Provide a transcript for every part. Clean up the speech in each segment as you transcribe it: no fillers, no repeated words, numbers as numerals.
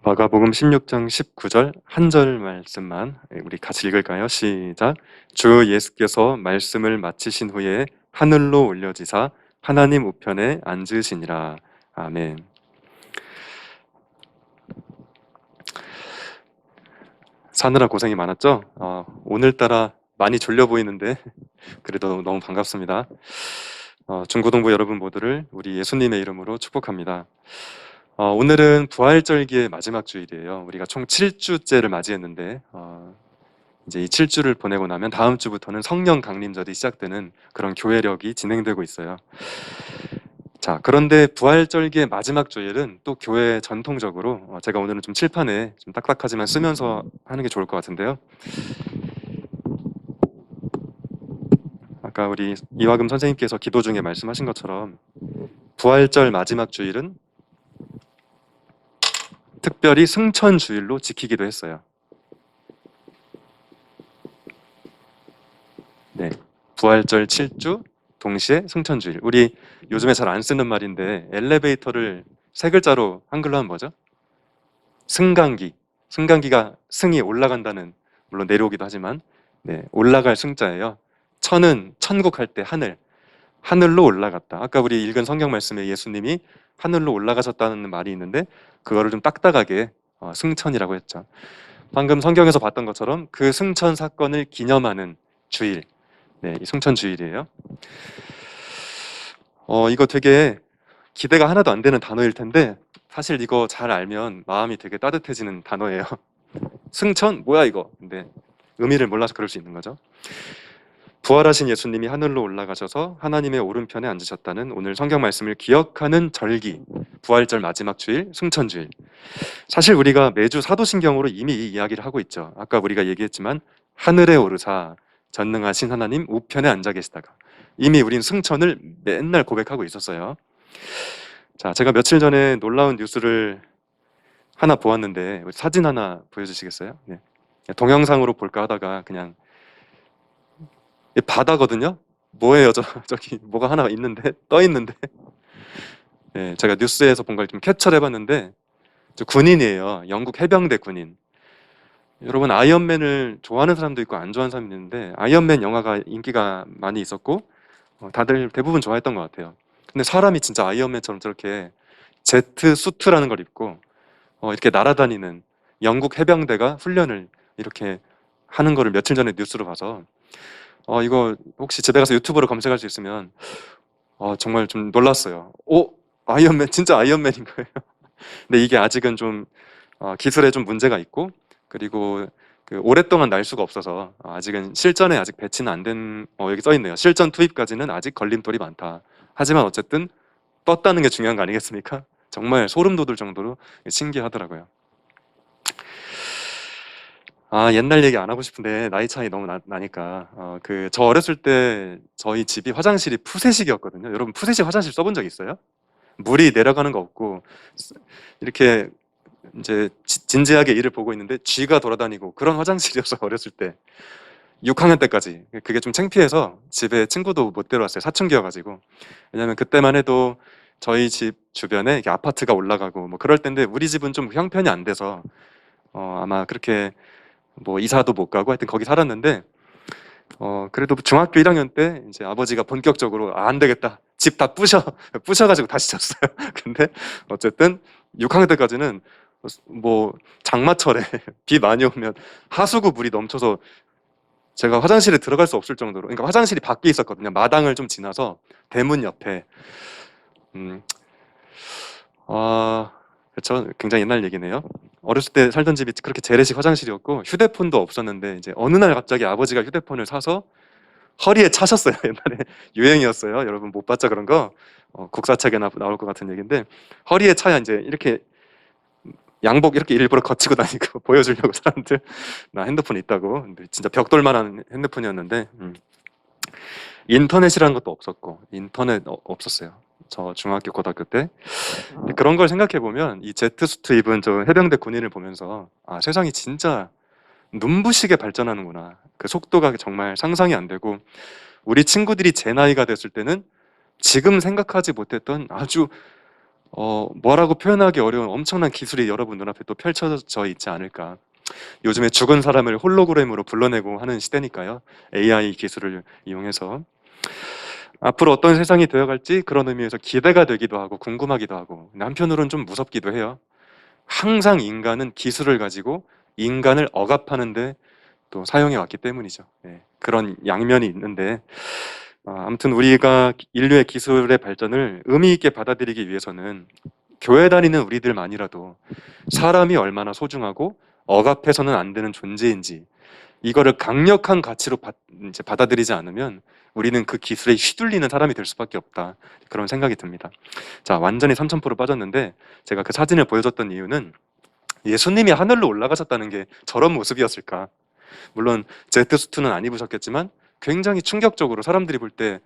마가복음 16장 19절 한 절 말씀만 우리 같이 읽을까요? 시작. 주 예수께서 말씀을 마치신 후에 하늘로 올려지사 하나님 우편에 앉으시니라. 아멘. 사느라 고생이 많았죠? 오늘따라 많이 졸려 보이는데 그래도 너무 반갑습니다. 중고등부 여러분 모두를 우리 예수님의 이름으로 축복합니다. 오늘은 부활절기의 마지막 주일이에요. 우리가 총 7주째를 맞이했는데 이제 이 7주를 보내고 나면 다음 주부터는 성령 강림절이 시작되는 그런 교회력이 진행되고 있어요. 자, 그런데 부활절기의 마지막 주일은 또 교회 전통적으로 제가 오늘은 좀 칠판에 좀 딱딱하지만 쓰면서 하는 게 좋을 것 같은데요. 아까 우리 이화금 선생님께서 기도 중에 말씀하신 것처럼 부활절 마지막 주일은 특별히 승천 주일로 지키기도 했어요. 네, 부활절 7주 동시에 승천주일. 우리 요즘에 잘 안 쓰는 말인데 엘리베이터를 세 글자로 한글로 하면 뭐죠? 승강기. 승강기가 승이 올라간다는, 물론 내려오기도 하지만 네, 올라갈 승자예요. 천은 천국 할 때 하늘, 하늘로 올라갔다. 아까 우리 읽은 성경 말씀에 예수님이 하늘로 올라가셨다는 말이 있는데 그거를 좀 딱딱하게 승천이라고 했죠. 방금 성경에서 봤던 것처럼 그 승천 사건을 기념하는 주일, 네, 이 승천주일이에요. 이거 되게 기대가 하나도 안 되는 단어일 텐데 사실 이거 잘 알면 마음이 되게 따뜻해지는 단어예요. 승천? 뭐야 이거? 근데 의미를 몰라서 그럴 수 있는 거죠. 부활하신 예수님이 하늘로 올라가셔서 하나님의 오른편에 앉으셨다는 오늘 성경 말씀을 기억하는 절기, 부활절 마지막 주일, 승천주일. 사실 우리가 매주 사도신경으로 이미 이 이야기를 하고 있죠. 아까 우리가 얘기했지만 하늘에 오르사 전능하신 하나님 우편에 앉아 계시다가 이미 우린 승천을 맨날 고백하고 있었어요. 자, 제가 며칠 전에 놀라운 뉴스를 하나 보았는데 사진 하나 보여주시겠어요? 네. 동영상으로 볼까 하다가 그냥 바다거든요. 뭐예요, 저기 뭐가 하나 있는데 떠 있는데. 네, 제가 뉴스에서 본 걸 좀 캡처를 해봤는데 저 군인이에요. 영국 해병대 군인. 여러분 아이언맨을 좋아하는 사람도 있고 안 좋아하는 사람도 있는데 아이언맨 영화가 인기가 많이 있었고 다들 대부분 좋아했던 것 같아요. 근데 사람이 진짜 아이언맨처럼 저렇게 제트 수트라는 걸 입고 이렇게 날아다니는 영국 해병대가 훈련을 이렇게 하는 거를 며칠 전에 뉴스로 봐서 이거 혹시 집에 가서 유튜브로 검색할 수 있으면 정말 좀 놀랐어요. 아이언맨 진짜 아이언맨인 거예요. 근데 이게 아직은 좀 기술에 좀 문제가 있고 그리고 그 오랫동안 날 수가 없어서 아직은 실전에 아직 배치는 안 된, 여기 써 있네요. 실전 투입까지는 아직 걸림돌이 많다. 하지만 어쨌든 떴다는 게 중요한 거 아니겠습니까? 정말 소름 돋을 정도로 신기하더라고요. 옛날 얘기 안 하고 싶은데 나이 차이 너무 나니까 저 어렸을 때 저희 집이 화장실이 푸세식이었거든요. 여러분 푸세식 화장실 써본 적 있어요? 물이 내려가는 거 없고 이렇게 이제 진지하게 일을 보고 있는데 쥐가 돌아다니고 그런 화장실이었어요. 어렸을 때 6학년 때까지. 그게 좀 창피해서 집에 친구도 못 데려왔어요. 사춘기여가지고. 왜냐면 그때만 해도 저희 집 주변에 이렇게 아파트가 올라가고 뭐 그럴 때인데 우리 집은 좀 형편이 안 돼서 아마 그렇게 뭐 이사도 못 가고 하여튼 거기 살았는데 그래도 중학교 1학년 때 이제 아버지가 본격적으로 안 되겠다. 집 다 부셔가지고 다시 졌어요. 근데 어쨌든 6학년 때까지는 뭐 장마철에 비 많이 오면 하수구 물이 넘쳐서 제가 화장실에 들어갈 수 없을 정도로, 그러니까 화장실이 밖에 있었거든요. 마당을 좀 지나서 대문 옆에. 그렇죠. 굉장히 옛날 얘기네요. 어렸을 때 살던 집이 그렇게 재래식 화장실이었고 휴대폰도 없었는데 이제 어느 날 갑자기 아버지가 휴대폰을 사서 허리에 차셨어요. 옛날에 유행이었어요. 여러분 못 봤죠 그런 거? 국사책에 나올 것 같은 얘기인데 허리에 차야 이제 이렇게 양복 이렇게 일부러 거치고 다니고 보여주려고 사람들 나 핸드폰 있다고. 근데 진짜 벽돌만한 핸드폰이었는데 인터넷이라는 것도 없었고 인터넷 없었어요. 저 중학교 고등학교 때. 그런 걸 생각해 보면 이 제트수트 입은 저 해병대 군인을 보면서 세상이 진짜 눈부시게 발전하는구나. 그 속도가 정말 상상이 안 되고 우리 친구들이 제 나이가 됐을 때는 지금 생각하지 못했던 아주 뭐라고 표현하기 어려운 엄청난 기술이 여러분 눈앞에 또 펼쳐져 있지 않을까. 요즘에 죽은 사람을 홀로그램으로 불러내고 하는 시대니까요. AI 기술을 이용해서. 앞으로 어떤 세상이 되어갈지 그런 의미에서 기대가 되기도 하고 궁금하기도 하고, 근데 한편으로는 좀 무섭기도 해요. 항상 인간은 기술을 가지고 인간을 억압하는데 또 사용해 왔기 때문이죠. 예, 그런 양면이 있는데, 아무튼 우리가 인류의 기술의 발전을 의미 있게 받아들이기 위해서는 교회 다니는 우리들만이라도 사람이 얼마나 소중하고 억압해서는 안 되는 존재인지, 이거를 강력한 가치로 이제 받아들이지 않으면 우리는 그 기술에 휘둘리는 사람이 될 수밖에 없다, 그런 생각이 듭니다. 자, 완전히 3000% 빠졌는데, 제가 그 사진을 보여줬던 이유는 예수님이 하늘로 올라가셨다는 게 저런 모습이었을까. 물론 제트수트는 안 입으셨겠지만 굉장히 충격적으로 사람들이 볼 때,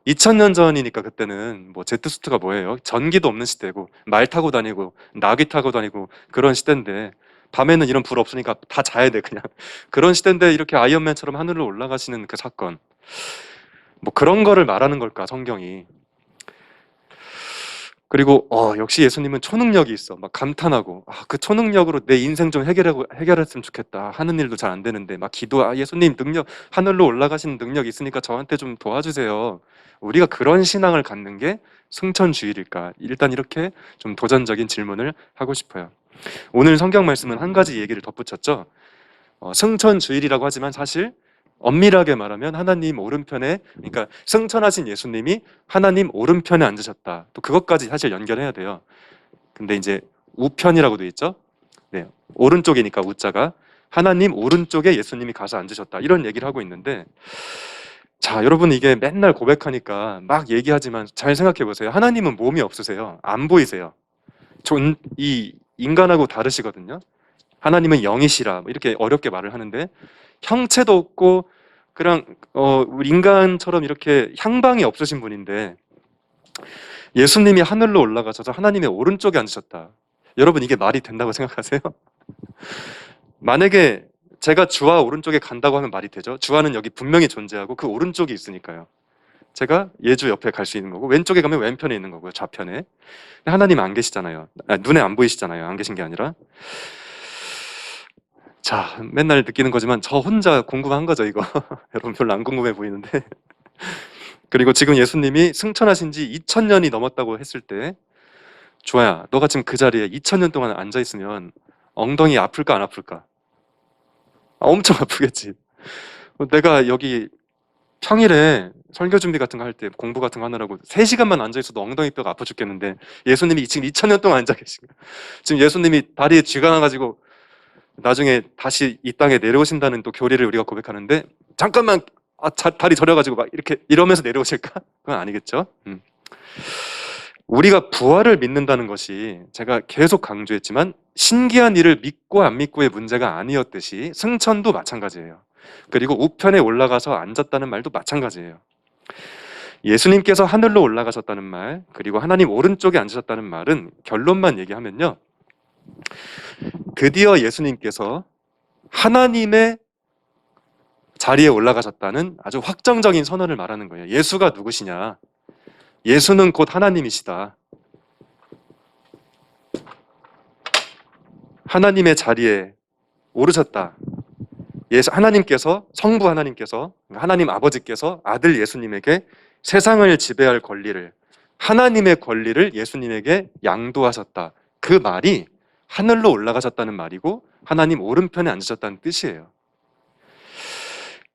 2000년 전이니까 그때는 뭐 제트수트가 뭐예요? 전기도 없는 시대고 말 타고 다니고 나귀 타고 다니고 그런 시대인데, 밤에는 이런 불 없으니까 다 자야 돼 그냥. 그런 시대인데 이렇게 아이언맨처럼 하늘로 올라가시는 그 사건, 뭐 그런 거를 말하는 걸까 성경이. 그리고 역시 예수님은 초능력이 있어 막 감탄하고, 그 초능력으로 내 인생 좀 해결했으면 좋겠다 하는 일도 잘 안 되는데 막 기도, 예수님 능력, 하늘로 올라가시는 능력 있으니까 저한테 좀 도와주세요. 우리가 그런 신앙을 갖는 게 승천주일일까? 일단 이렇게 좀 도전적인 질문을 하고 싶어요. 오늘 성경 말씀은 한 가지 얘기를 덧붙였죠. 승천주일이라고 하지만 사실 엄밀하게 말하면 하나님 오른편에, 그러니까 승천하신 예수님이 하나님 오른편에 앉으셨다, 또 그것까지 사실 연결해야 돼요. 근데 이제 우편이라고 돼 있죠. 네, 오른쪽이니까 우자가 하나님 오른쪽에 예수님이 가서 앉으셨다, 이런 얘기를 하고 있는데, 자 여러분, 이게 맨날 고백하니까 막 얘기하지만 잘 생각해 보세요. 하나님은 몸이 없으세요. 안 보이세요. 이 인간하고 다르시거든요. 하나님은 영이시라, 뭐 이렇게 어렵게 말을 하는데, 형체도 없고 그냥 우리 인간처럼 이렇게 향방이 없으신 분인데 예수님이 하늘로 올라가셔서 하나님의 오른쪽에 앉으셨다. 여러분, 이게 말이 된다고 생각하세요? 만약에 제가 주와 오른쪽에 간다고 하면 말이 되죠. 주와는 여기 분명히 존재하고 그 오른쪽이 있으니까요. 제가 예주 옆에 갈 수 있는 거고, 왼쪽에 가면 왼편에 있는 거고요, 좌편에. 하나님 안 계시잖아요. 눈에 안 보이시잖아요. 안 계신 게 아니라. 자, 맨날 느끼는 거지만 저 혼자 궁금한 거죠, 이거. 여러분 별로 안 궁금해 보이는데. 그리고 지금 예수님이 승천하신 지 2000년이 넘었다고 했을 때, 주아야, 너가 지금 그 자리에 2000년 동안 앉아 있으면 엉덩이 아플까 안 아플까? 엄청 아프겠지. 내가 여기 평일에 설교 준비 같은 거 할 때, 공부 같은 거 하느라고 3시간만 앉아 있어도 엉덩이뼈가 아파 죽겠는데, 예수님이 지금 2000년 동안 앉아 계신 거야. 지금 예수님이 다리에 쥐가 나가지고 나중에 다시 이 땅에 내려오신다는 또 교리를 우리가 고백하는데, 잠깐만 다리 저려가지고 막 이렇게 이러면서 내려오실까? 그건 아니겠죠. 우리가 부활을 믿는다는 것이, 제가 계속 강조했지만 신기한 일을 믿고 안 믿고의 문제가 아니었듯이 승천도 마찬가지예요. 그리고 우편에 올라가서 앉았다는 말도 마찬가지예요. 예수님께서 하늘로 올라가셨다는 말, 그리고 하나님 오른쪽에 앉으셨다는 말은 결론만 얘기하면요, 드디어 예수님께서 하나님의 자리에 올라가셨다는 아주 확정적인 선언을 말하는 거예요. 예수가 누구시냐? 예수는 곧 하나님이시다. 하나님의 자리에 오르셨다. 하나님께서, 성부 하나님께서, 하나님 아버지께서 아들 예수님에게 세상을 지배할 권리를, 하나님의 권리를 예수님에게 양도하셨다. 그 말이 하늘로 올라가셨다는 말이고 하나님 오른편에 앉으셨다는 뜻이에요.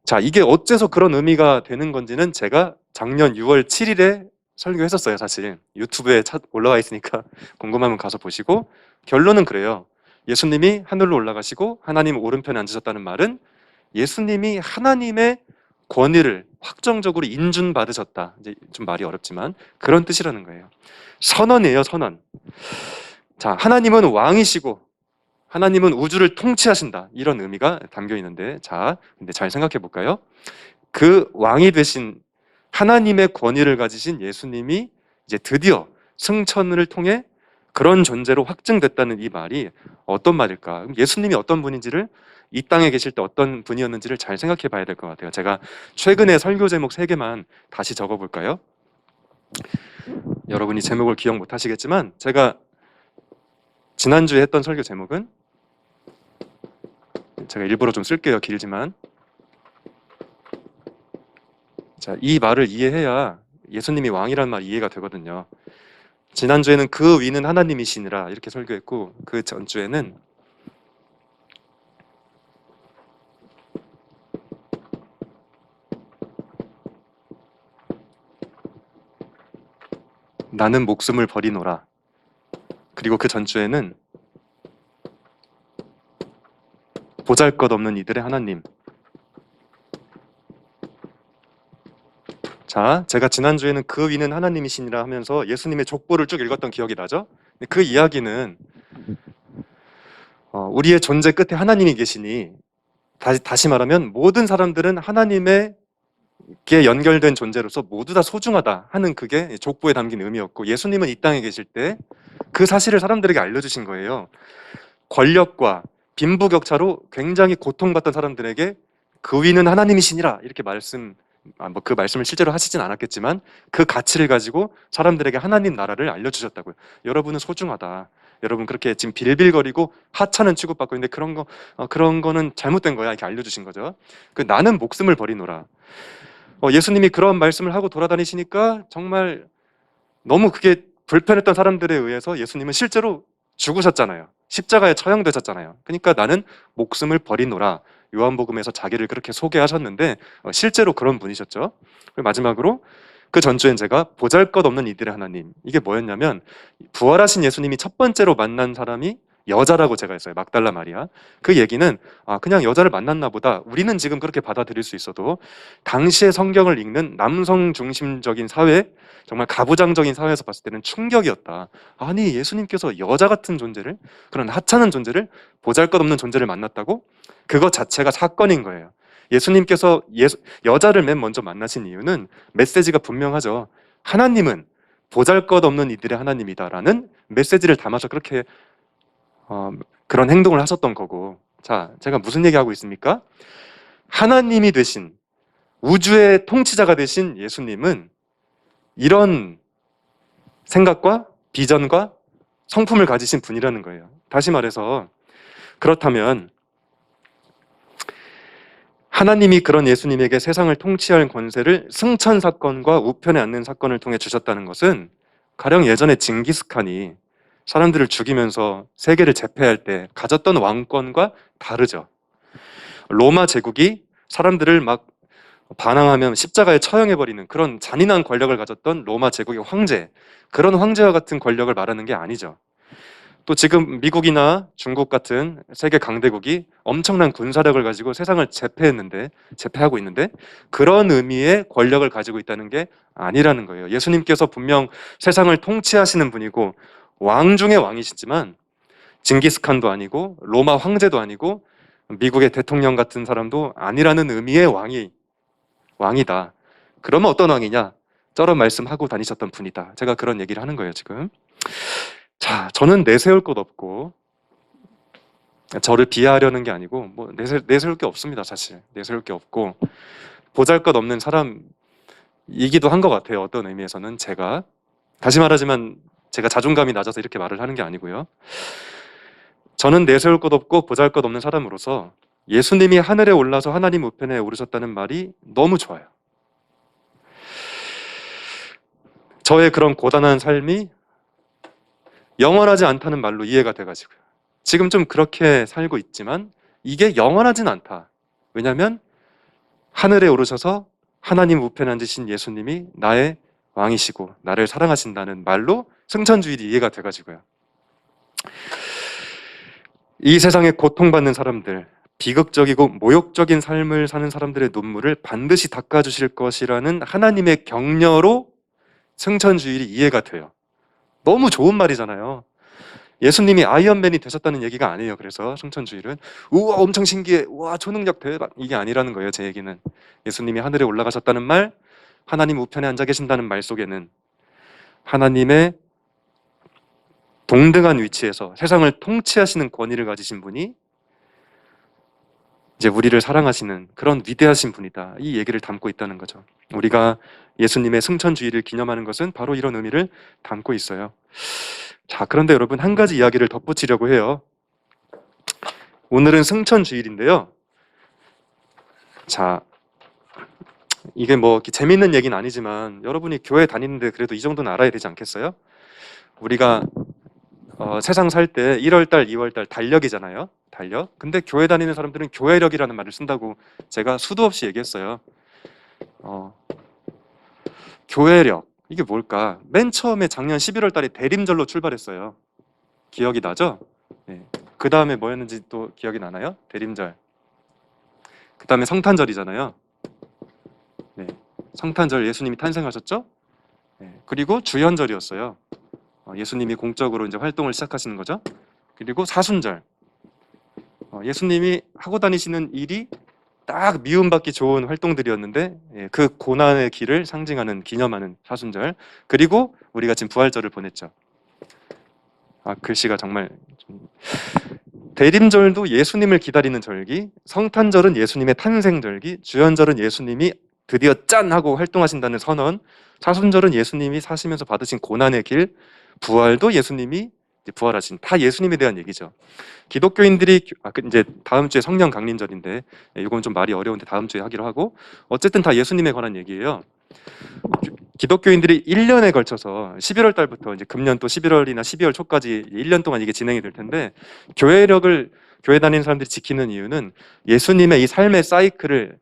자, 이게 어째서 그런 의미가 되는 건지는 제가 작년 6월 7일에 설교했었어요. 사실 유튜브에 올라와 있으니까 궁금하면 가서 보시고, 결론은 그래요. 예수님이 하늘로 올라가시고 하나님 오른편에 앉으셨다는 말은 예수님이 하나님의 권위를 확정적으로 인준받으셨다. 이제 좀 말이 어렵지만 그런 뜻이라는 거예요. 선언이에요, 선언. 자, 하나님은 왕이시고 하나님은 우주를 통치하신다, 이런 의미가 담겨 있는데, 자, 근데 잘 생각해 볼까요? 그 왕이 되신 하나님의 권위를 가지신 예수님이 이제 드디어 승천을 통해 그런 존재로 확증됐다는 이 말이 어떤 말일까? 그럼 예수님이 어떤 분인지를, 이 땅에 계실 때 어떤 분이었는지를 잘 생각해 봐야 될 것 같아요. 제가 최근에 설교 제목 3개만 다시 적어 볼까요? 여러분이 제목을 기억 못 하시겠지만 제가 지난주에 했던 설교 제목은, 제가 일부러 좀 쓸게요. 길지만. 자, 이 말을 이해해야 예수님이 왕이란 말 이해가 되거든요. 지난주에는 그 위는 하나님이시니라 이렇게 설교했고, 그 전주에는 나는 목숨을 버리노라, 그리고 그 전주에는 보잘것없는 이들의 하나님. 자, 제가 지난주에는 그 위는 하나님이시니라 하면서 예수님의 족보를 쭉 읽었던 기억이 나죠? 그 이야기는 우리의 존재 끝에 하나님이 계시니, 다시 말하면 모든 사람들은 하나님에게 연결된 존재로서 모두 다 소중하다 하는, 그게 족보에 담긴 의미였고, 예수님은 이 땅에 계실 때 그 사실을 사람들에게 알려주신 거예요. 권력과 빈부격차로 굉장히 고통받던 사람들에게 그 위는 하나님이시니라 이렇게 그 말씀을 실제로 하시진 않았겠지만 그 가치를 가지고 사람들에게 하나님 나라를 알려주셨다고요. 여러분은 소중하다. 여러분 그렇게 지금 빌빌거리고 하찮은 취급받고 있는데 그런 거는 잘못된 거야 이렇게 알려주신 거죠. 나는 목숨을 버리노라. 예수님이 그런 말씀을 하고 돌아다니시니까 정말 너무 그게 불편했던 사람들에 의해서 예수님은 실제로 죽으셨잖아요. 십자가에 처형되셨잖아요. 그러니까 나는 목숨을 버리노라. 요한복음에서 자기를 그렇게 소개하셨는데 실제로 그런 분이셨죠. 그리고 마지막으로 그 전주엔 제가 보잘것없는 이들의 하나님, 이게 뭐였냐면 부활하신 예수님이 첫 번째로 만난 사람이 여자라고 제가 했어요. 막달라 마리아. 그 얘기는 그냥 여자를 만났나 보다, 우리는 지금 그렇게 받아들일 수 있어도 당시의 성경을 읽는 남성 중심적인 사회, 정말 가부장적인 사회에서 봤을 때는 충격이었다. 아니, 예수님께서 여자 같은 존재를, 그런 하찮은 존재를, 보잘것없는 존재를 만났다고? 그것 자체가 사건인 거예요. 예수님께서 여자를 맨 먼저 만나신 이유는 메시지가 분명하죠. 하나님은 보잘것없는 이들의 하나님이다라는 메시지를 담아서 그렇게 그런 행동을 하셨던 거고. 자, 제가 무슨 얘기하고 있습니까? 하나님이 되신, 우주의 통치자가 되신 예수님은 이런 생각과 비전과 성품을 가지신 분이라는 거예요. 다시 말해서, 그렇다면 하나님이 그런 예수님에게 세상을 통치할 권세를 승천 사건과 우편에 앉는 사건을 통해 주셨다는 것은, 가령 예전에 징기스칸이 사람들을 죽이면서 세계를 제패할 때 가졌던 왕권과 다르죠. 로마 제국이 사람들을 막 반항하면 십자가에 처형해버리는 그런 잔인한 권력을 가졌던 로마 제국의 황제, 그런 황제와 같은 권력을 말하는 게 아니죠. 또 지금 미국이나 중국 같은 세계 강대국이 엄청난 군사력을 가지고 세상을 제패하고 있는데 그런 의미의 권력을 가지고 있다는 게 아니라는 거예요. 예수님께서 분명 세상을 통치하시는 분이고 왕 중의 왕이시지만 징기스칸도 아니고 로마 황제도 아니고 미국의 대통령 같은 사람도 아니라는 의미의 왕이다. 그러면 어떤 왕이냐? 저런 말씀하고 다니셨던 분이다. 제가 그런 얘기를 하는 거예요, 지금. 자, 저는 내세울 것 없고, 저를 비하하려는 게 아니고, 뭐 내세울 게 없습니다, 사실. 내세울 게 없고, 보잘것없는 사람이기도 한 것 같아요, 어떤 의미에서는. 제가 다시 말하지만 제가 자존감이 낮아서 이렇게 말을 하는 게 아니고요. 저는 내세울 것 없고 보잘것없는 사람으로서 예수님이 하늘에 올라서 하나님 우편에 오르셨다는 말이 너무 좋아요. 저의 그런 고단한 삶이 영원하지 않다는 말로 이해가 돼가지고요. 지금 좀 그렇게 살고 있지만 이게 영원하진 않다. 왜냐하면 하늘에 오르셔서 하나님 우편에 앉으신 예수님이 나의 왕이시고 나를 사랑하신다는 말로 승천주일이 이해가 돼가지고요. 이 세상에 고통받는 사람들, 비극적이고 모욕적인 삶을 사는 사람들의 눈물을 반드시 닦아주실 것이라는 하나님의 격려로 승천주일이 이해가 돼요. 너무 좋은 말이잖아요. 예수님이 아이언맨이 되셨다는 얘기가 아니에요. 그래서 승천주일은 우와 엄청 신기해, 우와 초능력 대박, 이게 아니라는 거예요. 제 얘기는 예수님이 하늘에 올라가셨다는 말, 하나님 우편에 앉아 계신다는 말 속에는 하나님의 동등한 위치에서 세상을 통치하시는 권위를 가지신 분이 이제 우리를 사랑하시는 그런 위대하신 분이다. 이 얘기를 담고 있다는 거죠. 우리가 예수님의 승천주의를 기념하는 것은 바로 이런 의미를 담고 있어요. 자, 그런데 여러분 한 가지 이야기를 덧붙이려고 해요. 오늘은 승천주일인데요. 자, 이게 뭐 재밌는 얘기는 아니지만 여러분이 교회 다니는데 그래도 이 정도는 알아야 되지 않겠어요? 우리가 세상 살 때 1월달, 2월달 달력이잖아요. 달력. 근데 교회 다니는 사람들은 교회력이라는 말을 쓴다고 제가 수도 없이 얘기했어요. 교회력. 이게 뭘까? 맨 처음에 작년 11월 달에 대림절로 출발했어요. 기억이 나죠? 네. 그 다음에 뭐였는지 또 기억이 나나요? 대림절. 그 다음에 성탄절이잖아요. 네. 성탄절 예수님이 탄생하셨죠? 네. 그리고 주현절이었어요. 예수님이 공적으로 이제 활동을 시작하시는 거죠. 그리고 사순절. 예수님이 하고 다니시는 일이 딱 미움받기 좋은 활동들이었는데 그 고난의 길을 상징하는 기념하는 사순절. 그리고 우리가 지금 부활절을 보냈죠. 글씨가 정말 대림절도 예수님을 기다리는 절기, 성탄절은 예수님의 탄생절기, 주현절은 예수님이 드디어 짠 하고 활동하신다는 선언, 사순절은 예수님이 사시면서 받으신 고난의 길, 부활도 예수님이 부활하신, 다 예수님에 대한 얘기죠. 기독교인들이 이제 다음 주에 성령 강림절인데 이건 좀 말이 어려운데 다음 주에 하기로 하고, 어쨌든 다 예수님에 관한 얘기예요. 기독교인들이 1년에 걸쳐서 11월 달부터 이제 금년 또 11월이나 12월 초까지 1년 동안 이게 진행이 될 텐데, 교회력을 교회 다니는 사람들이 지키는 이유는 예수님의 이 삶의 사이클을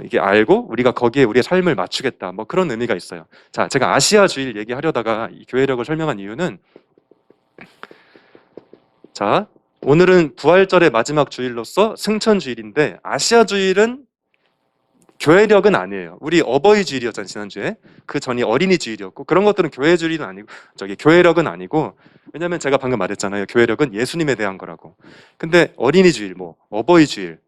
이게 알고 우리가 거기에 우리의 삶을 맞추겠다, 뭐 그런 의미가 있어요. 자, 제가 아시아 주일 얘기하려다가 이 교회력을 설명한 이유는, 자, 오늘은 부활절의 마지막 주일로서 승천 주일인데 아시아 주일은 교회력은 아니에요. 우리 어버이 주일이었잖아요, 지난주에. 그 전이 어린이 주일이었고, 그런 것들은 교회 주일은 아니고, 교회력은 아니고, 왜냐면 제가 방금 말했잖아요. 교회력은 예수님에 대한 거라고. 근데 어린이 주일, 뭐 어버이 주일,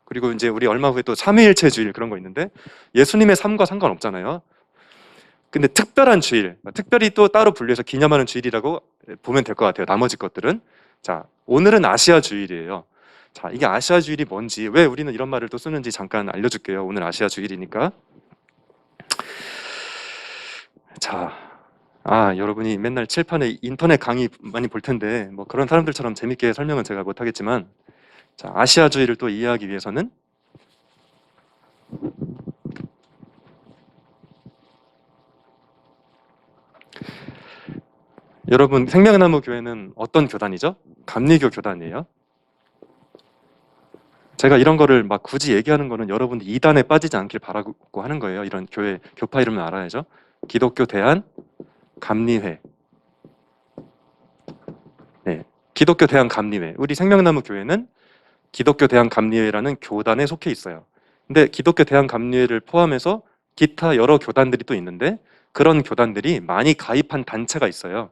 그리고 이제 우리 얼마 후에 또 삼위일체 주일, 그런 거 있는데 예수님의 삶과 상관없잖아요. 근데 특별한 주일, 특별히 또 따로 분류해서 기념하는 주일이라고 보면 될 것 같아요. 나머지 것들은. 자, 오늘은 아시아 주일이에요. 자, 이게 아시아 주일이 뭔지, 왜 우리는 이런 말을 또 쓰는지 잠깐 알려줄게요. 오늘 아시아 주일이니까. 자, 여러분이 맨날 칠판에 인터넷 강의 많이 볼 텐데 뭐 그런 사람들처럼 재밌게 설명은 제가 못하겠지만, 자, 아시아 주일을 또 이해하기 위해서는 여러분, 생명나무 교회는 어떤 교단이죠? 감리교 교단이에요. 제가 이런 거를 막 굳이 얘기하는 거는 여러분들 이단에 빠지지 않길 바라고 하는 거예요. 이런 교회 교파 이름을 알아야죠. 기독교 대한 감리회. 네, 기독교 대한 감리회. 우리 생명나무 교회는 기독교 대한 감리회라는 교단에 속해 있어요. 근데 기독교 대한 감리회를 포함해서 기타 여러 교단들이 또 있는데, 그런 교단들이 많이 가입한 단체가 있어요.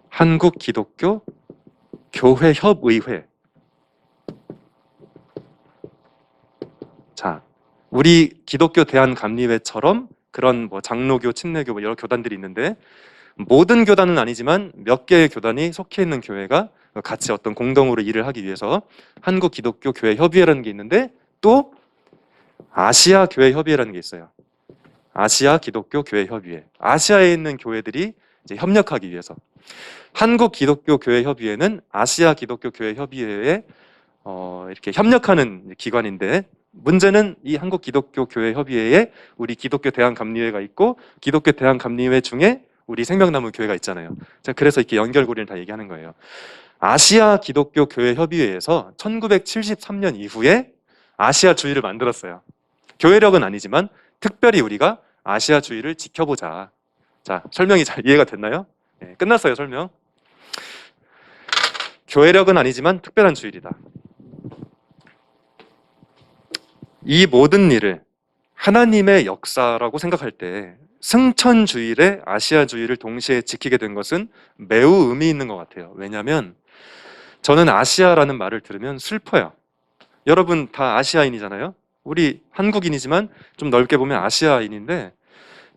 한국 기독교 교회 협의회. 자, 우리 기독교 대한감리회처럼 그런 뭐 장로교, 침례교 뭐 여러 교단들이 있는데, 모든 교단은 아니지만 몇 개의 교단이 속해 있는 교회가 같이 어떤 공동으로 일을 하기 위해서 한국 기독교 교회 협의회라는 게 있는데, 또 아시아 교회 협의회라는 게 있어요. 아시아 기독교 교회 협의회. 아시아에 있는 교회들이 이제 협력하기 위해서. 한국 기독교 교회 협의회는 아시아 기독교 교회 협의회에 이렇게 협력하는 기관인데, 문제는 이 한국 기독교 교회 협의회에 우리 기독교 대한감리회가 있고, 기독교 대한감리회 중에 우리 생명나무 교회가 있잖아요. 제가 그래서 이렇게 연결고리를 다 얘기하는 거예요. 아시아 기독교 교회 협의회에서 1973년 이후에 아시아 주일을 만들었어요. 교회력은 아니지만 특별히 우리가 아시아 주일을 지켜보자. 자, 설명이 잘 이해가 됐나요? 네, 끝났어요, 설명. 교회력은 아니지만 특별한 주일이다. 이 모든 일을 하나님의 역사라고 생각할 때 승천주일에 아시아주일을 동시에 지키게 된 것은 매우 의미 있는 것 같아요. 왜냐하면 저는 아시아라는 말을 들으면 슬퍼요. 여러분 다 아시아인이잖아요. 우리 한국인이지만 좀 넓게 보면 아시아인인데,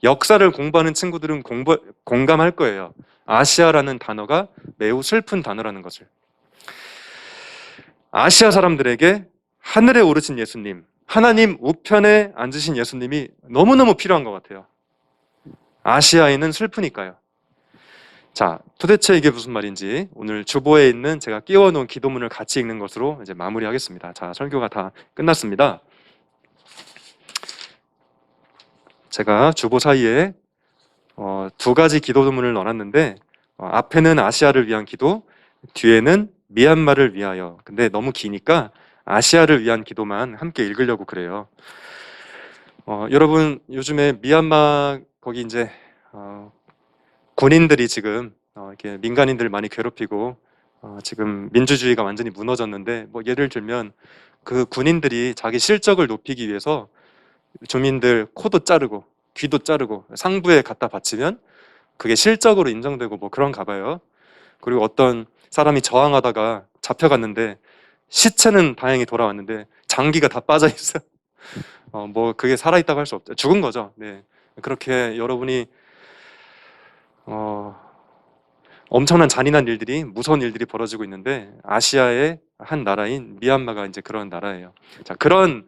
역사를 공부하는 친구들은 공감할 거예요. 아시아라는 단어가 매우 슬픈 단어라는 것을. 아시아 사람들에게 하늘에 오르신 예수님, 하나님 우편에 앉으신 예수님이 너무너무 필요한 것 같아요. 아시아에는 슬프니까요. 자, 도대체 이게 무슨 말인지 오늘 주보에 있는 제가 끼워놓은 기도문을 같이 읽는 것으로 이제 마무리하겠습니다. 자, 설교가 다 끝났습니다. 제가 주보 사이에 두 가지 기도문을 넣어놨는데 앞에는 아시아를 위한 기도, 뒤에는 미얀마를 위하여. 근데 너무 기니까 아시아를 위한 기도만 함께 읽으려고 그래요. 여러분 요즘에 미얀마 거기 이제 군인들이 지금 이렇게 민간인들 많이 괴롭히고 지금 민주주의가 완전히 무너졌는데 뭐 예를 들면 그 군인들이 자기 실적을 높이기 위해서 주민들 코도 자르고 귀도 자르고 상부에 갖다 바치면 그게 실적으로 인정되고 뭐 그런가 봐요. 그리고 어떤 사람이 저항하다가 잡혀갔는데 시체는 다행히 돌아왔는데 장기가 다 빠져 있어요. 뭐 그게 살아있다고 할 수 없죠. 죽은 거죠. 네. 그렇게 여러분이 엄청난 잔인한 일들이 무서운 일들이 벌어지고 있는데 아시아의 한 나라인 미얀마가 이제 그런 나라예요. 자, 그런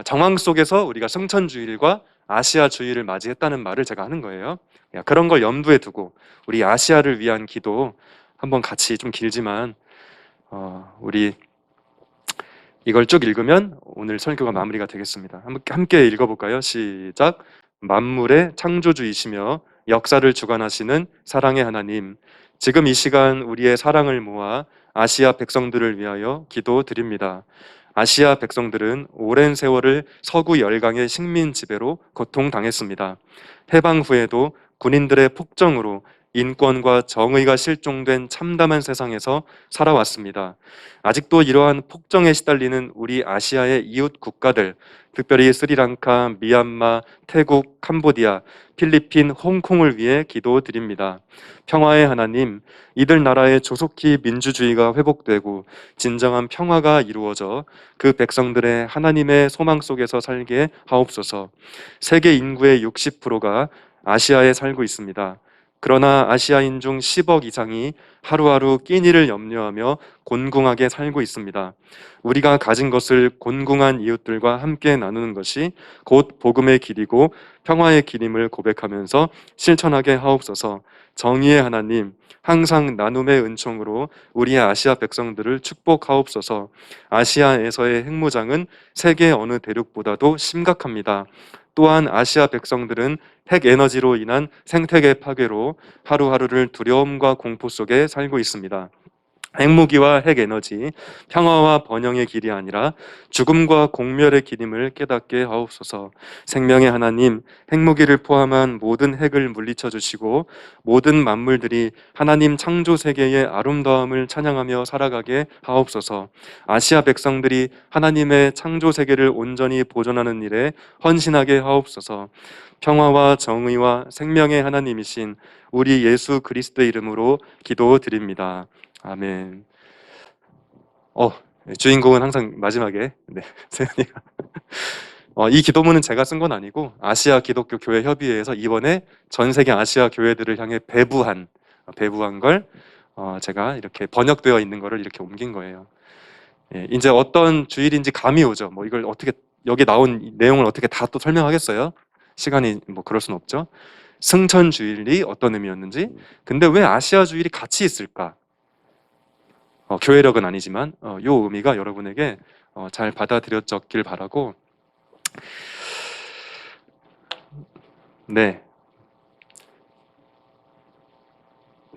정황 속에서 우리가 성천주일과 아시아주의를 맞이했다는 말을 제가 하는 거예요. 그런 걸 염두에 두고 우리 아시아를 위한 기도 한번 같이 좀 길지만 우리 이걸 쭉 읽으면 오늘 설교가 마무리가 되겠습니다. 함께 읽어볼까요? 시작. 만물의 창조주이시며 역사를 주관하시는 사랑의 하나님, 지금 이 시간 우리의 사랑을 모아 아시아 백성들을 위하여 기도드립니다. 아시아 백성들은 오랜 세월을 서구 열강의 식민 지배로 고통당했습니다. 해방 후에도 군인들의 폭정으로 인권과 정의가 실종된 참담한 세상에서 살아왔습니다. 아직도 이러한 폭정에 시달리는 우리 아시아의 이웃 국가들, 특별히 스리랑카, 미얀마, 태국, 캄보디아, 필리핀, 홍콩을 위해 기도드립니다. 평화의 하나님, 이들 나라의 조속히 민주주의가 회복되고 진정한 평화가 이루어져 그 백성들의 하나님의 소망 속에서 살게 하옵소서. 세계 인구의 60%가 아시아에 살고 있습니다. 그러나 아시아인 중 10억 이상이 하루하루 끼니를 염려하며 곤궁하게 살고 있습니다. 우리가 가진 것을 곤궁한 이웃들과 함께 나누는 것이 곧 복음의 길이고 평화의 길임을 고백하면서 실천하게 하옵소서. 정의의 하나님, 항상 나눔의 은총으로 우리의 아시아 백성들을 축복하옵소서. 아시아에서의 핵무장은 세계 어느 대륙보다도 심각합니다. 또한 아시아 백성들은 핵에너지로 인한 생태계 파괴로 하루하루를 두려움과 공포 속에 살고 있습니다. 핵무기와 핵에너지, 평화와 번영의 길이 아니라 죽음과 공멸의 길임을 깨닫게 하옵소서. 생명의 하나님, 핵무기를 포함한 모든 핵을 물리쳐 주시고 모든 만물들이 하나님 창조 세계의 아름다움을 찬양하며 살아가게 하옵소서. 아시아 백성들이 하나님의 창조 세계를 온전히 보존하는 일에 헌신하게 하옵소서. 평화와 정의와 생명의 하나님이신 우리 예수 그리스도의 이름으로 기도드립니다. 아멘. 주인공은 항상 마지막에 세연이가 이 기도문은 제가 쓴 건 아니고 아시아 기독교 교회 협의회에서 이번에 전 세계 아시아 교회들을 향해 배부한 걸 제가 이렇게 번역되어 있는 거를 이렇게 옮긴 거예요. 이제 어떤 주일인지 감이 오죠. 뭐 이걸 어떻게 여기 나온 내용을 어떻게 다 또 설명하겠어요? 시간이 뭐 그럴 순 없죠. 승천 주일이 어떤 의미였는지, 근데 왜 아시아 주일이 같이 있을까? 교회력은 아니지만 요 의미가 여러분에게 잘 받아들여졌길 바라고. 네,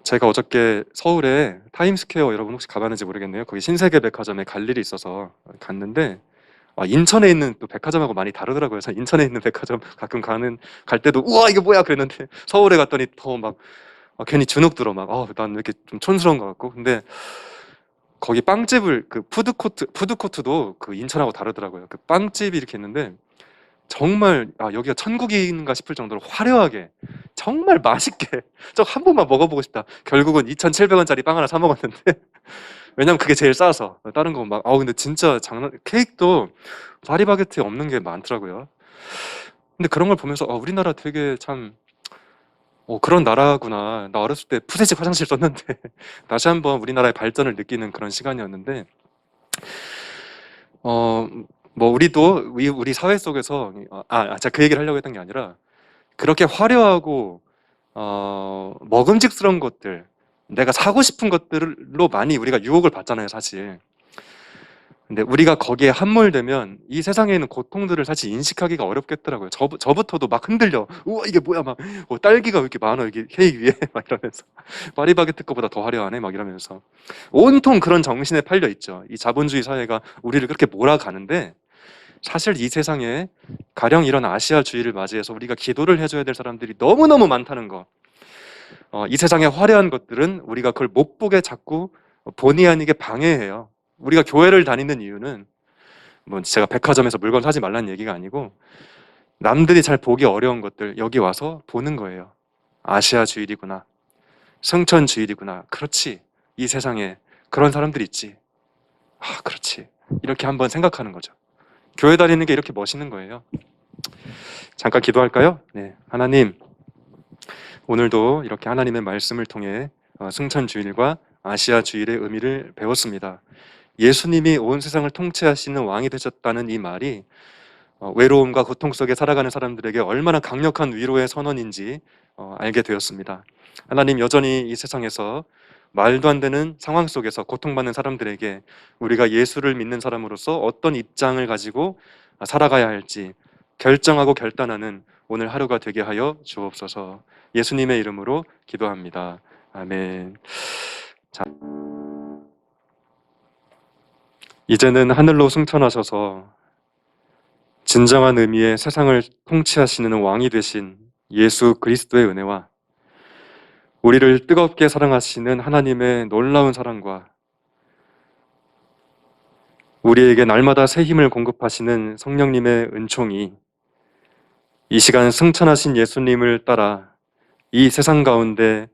제가 어저께 서울에 타임스퀘어 여러분 혹시 가봤는지 모르겠네요. 거기 신세계백화점에 갈 일이 있어서 갔는데 인천에 있는 또 백화점하고 많이 다르더라고요. 그래서 인천에 있는 백화점 가끔 갈 때도 우와 이게 뭐야 그랬는데 서울에 갔더니 더 막 괜히 주눅 들어 막 난 왜 이렇게 좀 촌스러운 것 같고. 근데 거기 빵집을 그 푸드코트도 그 인천하고 다르더라고요. 그 빵집이 이렇게 있는데 정말 여기가 천국인가 싶을 정도로 화려하게 정말 맛있게 저 한 번만 먹어보고 싶다. 결국은 2,700원짜리 빵 하나 사 먹었는데 왜냐면 그게 제일 싸서. 다른 거 막 근데 진짜 케이크도 파리바게트에 없는 게 많더라고요. 근데 그런 걸 보면서 우리나라 되게 참 그런 나라구나. 나 어렸을 때 푸세식 화장실 썼는데 다시 한번 우리나라의 발전을 느끼는 그런 시간이었는데 어, 뭐 우리도 우리 사회 속에서 제가 그 얘기를 하려고 했던 게 아니라 그렇게 화려하고 먹음직스러운 것들, 내가 사고 싶은 것들로 많이 우리가 유혹을 받잖아요, 사실. 근데 우리가 거기에 함몰되면 이 세상에 있는 고통들을 사실 인식하기가 어렵겠더라고요. 저부터도 막 흔들려. 우와, 이게 뭐야, 막. 딸기가 왜 이렇게 많아, 이게 케이크 위에. 막 이러면서. 파리바게뜨 거보다 더 화려하네, 막 이러면서. 온통 그런 정신에 팔려 있죠. 이 자본주의 사회가 우리를 그렇게 몰아가는데, 사실 이 세상에 가령 이런 아시아주의를 맞이해서 우리가 기도를 해줘야 될 사람들이 너무너무 많다는 거. 이 세상의 화려한 것들은 우리가 그걸 못 보게 자꾸 본의 아니게 방해해요. 우리가 교회를 다니는 이유는 뭐 제가 백화점에서 물건 사지 말라는 얘기가 아니고 남들이 잘 보기 어려운 것들 여기 와서 보는 거예요. 아시아 주일이구나. 승천 주일이구나. 그렇지. 이 세상에 그런 사람들이 있지. 그렇지. 이렇게 한번 생각하는 거죠. 교회 다니는 게 이렇게 멋있는 거예요. 잠깐 기도할까요? 네. 하나님, 오늘도 이렇게 하나님의 말씀을 통해 승천 주일과 아시아 주일의 의미를 배웠습니다. 예수님이 온 세상을 통치하시는 왕이 되셨다는 이 말이 외로움과 고통 속에 살아가는 사람들에게 얼마나 강력한 위로의 선언인지 알게 되었습니다. 하나님, 여전히 이 세상에서 말도 안 되는 상황 속에서 고통받는 사람들에게 우리가 예수를 믿는 사람으로서 어떤 입장을 가지고 살아가야 할지 결정하고 결단하는 오늘 하루가 되게 하여 주옵소서. 예수님의 이름으로 기도합니다. 아멘. 자, 이제는 하늘로 승천하셔서 진정한 의미의 세상을 통치하시는 왕이 되신 예수 그리스도의 은혜와 우리를 뜨겁게 사랑하시는 하나님의 놀라운 사랑과 우리에게 날마다 새 힘을 공급하시는 성령님의 은총이 이 시간 승천하신 예수님을 따라 이 세상 가운데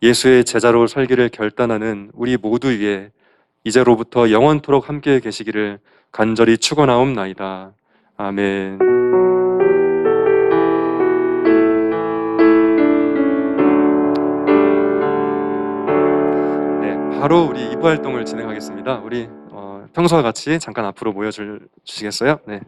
예수의 제자로 살기를 결단하는 우리 모두 위에 이제로부터 영원토록 함께 계시기를 간절히 축원하옵나이다. 아멘. 네, 바로 우리 2부 활동을 진행하겠습니다. 우리 평소와 같이 잠깐 앞으로 모여 주시겠어요? 네.